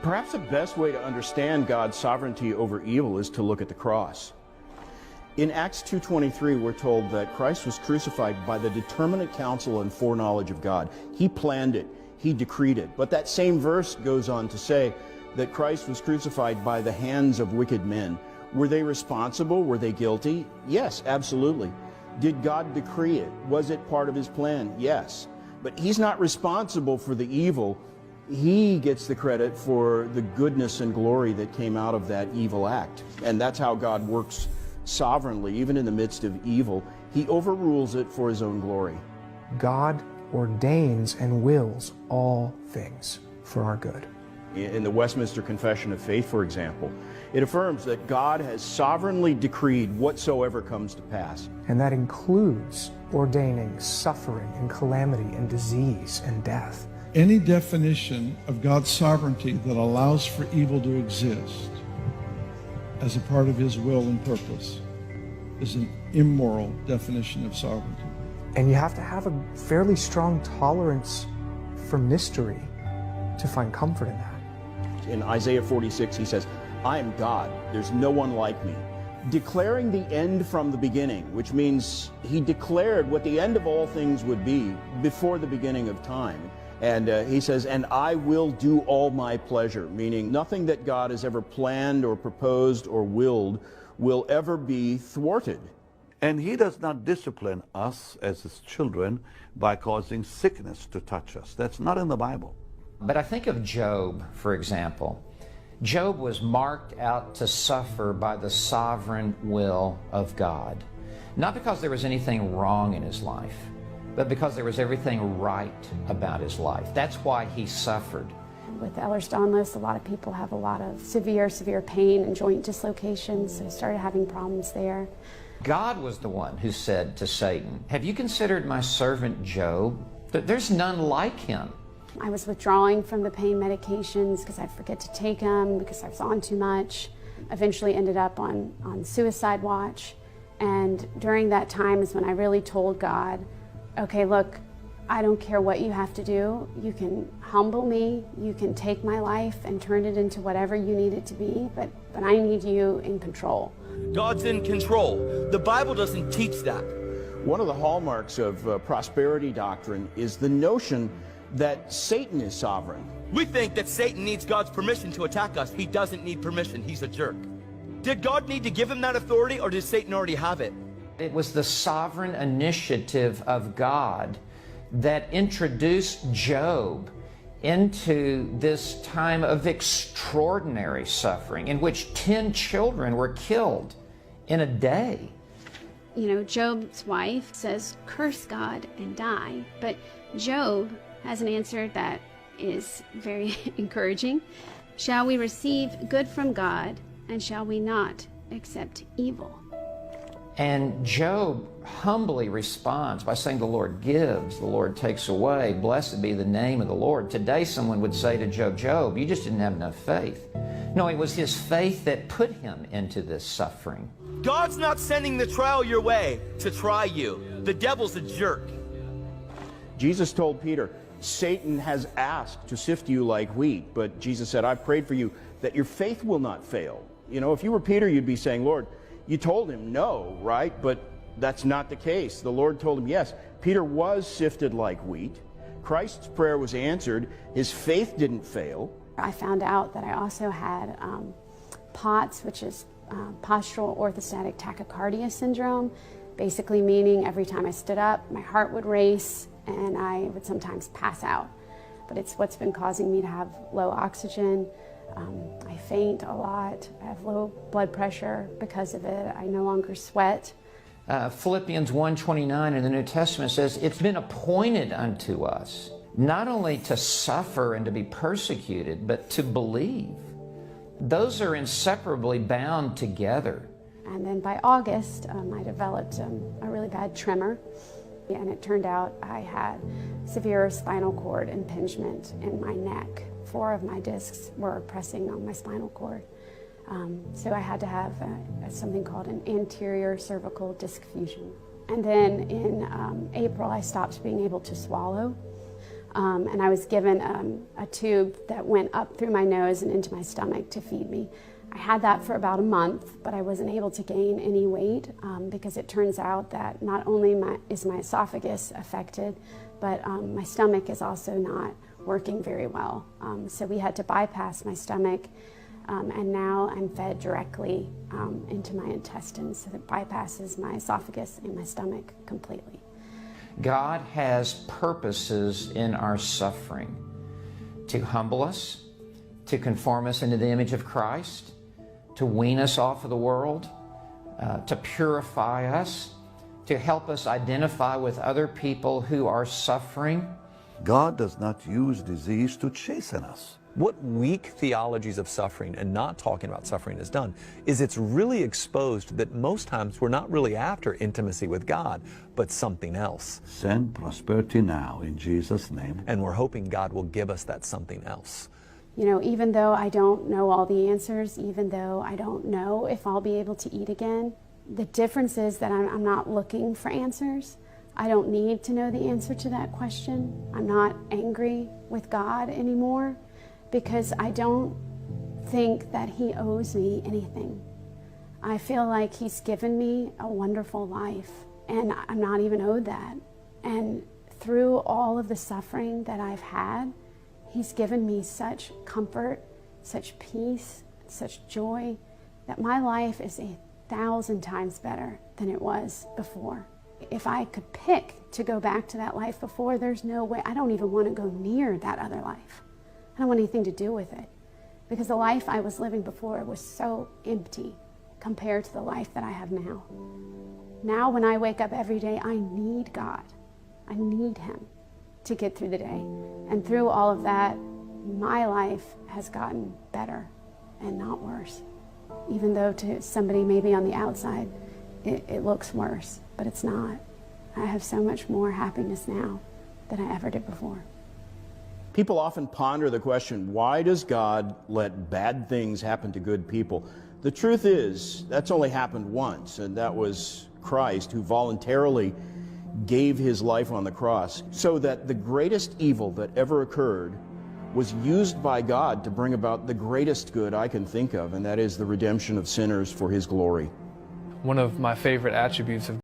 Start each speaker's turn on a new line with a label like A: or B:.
A: Perhaps the best way to understand God's sovereignty over evil is to look at the cross. In Acts 2:23, we're told that Christ was crucified by the determinate counsel and foreknowledge of God. He planned it. He decreed it. But that same verse goes on to say that Christ was crucified by the hands of wicked men. Were they responsible? Were they guilty? Yes, absolutely. Did God decree it? Was it part of his plan? Yes. But he's not responsible for the evil. He gets the credit for the goodness and glory that came out of that evil act. And that's how God works sovereignly, even in the midst of evil. He overrules it for his own glory.
B: God ordains and wills all things for our good.
A: In the Westminster Confession of Faith, for example, it affirms that God has sovereignly decreed whatsoever comes to pass.
B: And that includes ordaining suffering and calamity and disease and death.
C: Any definition of God's sovereignty that allows for evil to exist as a part of his will and purpose is an immoral definition of sovereignty.
B: And you have to have a fairly strong tolerance for mystery to find comfort in that.
A: In Isaiah 46, he says, I am God, there's no one like me. Declaring the end from the beginning, which means he declared what the end of all things would be before the beginning of time. And he says, and I will do all my pleasure, meaning nothing that God has ever planned or proposed or willed will ever be thwarted.
D: And he does not discipline us as his children by causing sickness to touch us. That's not in the Bible.
E: But I think of Job, for example. Job was marked out to suffer by the sovereign will of God. Not because there was anything wrong in his life, but because there was everything right about his life. That's why he suffered.
F: With Ehlers-Danlos, a lot of people have a lot of severe pain and joint dislocations, so I started having problems there.
E: God was the one who said to Satan, have you considered my servant Job? There's none like him.
F: I was withdrawing from the pain medications because I'd forget to take them because I was on too much. Eventually ended up on suicide watch. And during that time is when I really told God, okay, look, I don't care what you have to do. You can humble me, you can take my life and turn it into whatever you need it to be, but I need you in control.
G: God's in control. The Bible doesn't teach that.
A: One of the hallmarks of prosperity doctrine is the notion that Satan is sovereign.
G: We think that Satan needs God's permission to attack us. He doesn't need permission. He's a jerk. Did God need to give him that authority, or did Satan already have it?
E: It was the sovereign initiative of God that introduced Job into this time of extraordinary suffering in which 10 children were killed in a day.
H: You know, Job's wife says, curse God and die. But Job has an answer that is very encouraging. Shall we receive good from God, and shall we not accept evil?
E: And Job humbly responds by saying, the Lord gives, the Lord takes away, blessed be the name of the Lord. Today someone would say to Job, Job, you just didn't have enough faith. No, it was his faith that put him into this suffering.
G: God's not sending the trial your way to try you. The devil's a jerk.
A: Jesus told Peter, Satan has asked to sift you like wheat, but Jesus said, I prayed for you that your faith will not fail. You know, if you were Peter, you'd be saying, Lord, you told him no, right? But that's not the case. The Lord told him yes. Peter was sifted like wheat. Christ's prayer was answered. His faith didn't fail.
F: I found out that I also had POTS, which is postural orthostatic tachycardia syndrome, basically meaning every time I stood up, my heart would race and I would sometimes pass out. But it's what's been causing me to have low oxygen. I faint a lot. I have low blood pressure because of it. I no longer sweat.
E: Philippians 1:29 in the New Testament says, it's been appointed unto us not only to suffer and to be persecuted, but to believe. Those are inseparably bound together.
F: And then by August, I developed a really bad tremor. And it turned out I had severe spinal cord impingement in my neck. 4 of my discs were pressing on my spinal cord. So I had to have something called an anterior cervical disc fusion. And then in April, I stopped being able to swallow. And I was given a tube that went up through my nose and into my stomach to feed me. I had that for about a month, but I wasn't able to gain any weight because it turns out that not only is my esophagus affected, but my stomach is also not working very well. So we had to bypass my stomach, and now I'm fed directly into my intestines, so it bypasses my esophagus and my stomach completely.
E: God has purposes in our suffering to humble us, to conform us into the image of Christ, to wean us off of the world, to purify us, to help us identify with other people who are suffering.
D: God does not use disease to chasten us.
I: What weak theologies of suffering and not talking about suffering has done is it's really exposed that most times we're not really after intimacy with God, but something else.
D: Send prosperity now in Jesus' name.
I: And we're hoping God will give us that something else.
F: You know, even though I don't know all the answers, even though I don't know if I'll be able to eat again, the difference is that I'm not looking for answers. I don't need to know the answer to that question. I'm not angry with God anymore because I don't think that He owes me anything. I feel like He's given me a wonderful life and I'm not even owed that. And through all of the suffering that I've had, He's given me such comfort, such peace, such joy, that my life is 1,000 times better than it was before. If I could pick to go back to that life before, there's no way. I don't even want to go near that other life. I don't want anything to do with it, because the life I was living before was so empty compared to the life that I have now. Now when I wake up every day, I need God. I need Him to get through the day. And through all of that, my life has gotten better and not worse. Even though to somebody maybe on the outside, it looks worse, but it's not. I have so much more happiness now than I ever did before.
A: People often ponder the question, why does God let bad things happen to good people? The truth is, that's only happened once, and that was Christ, who voluntarily gave His life on the cross, so that the greatest evil that ever occurred was used by God to bring about the greatest good I can think of, and that is the redemption of sinners for His glory.
B: One of my favorite attributes of